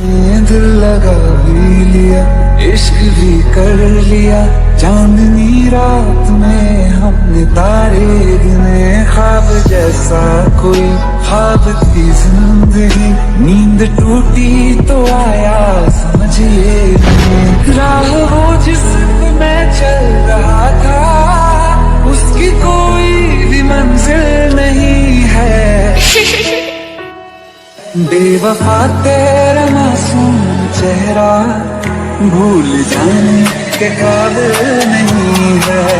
दिल लगा भी लिया, इश्क भी कर लिया, चांदनी रात में हमने तारे गिने। ख्वाब जैसा कोई ख्वाब थी जिंदगी, नींद टूटी तो आया समझिए नहीं। राह वो जिस पे मैं चल रहा था, उसकी कोई भी मंजिल नहीं है। बेवफा तेरा मासूम चेहरा भूल जाने के काबिल नहीं है।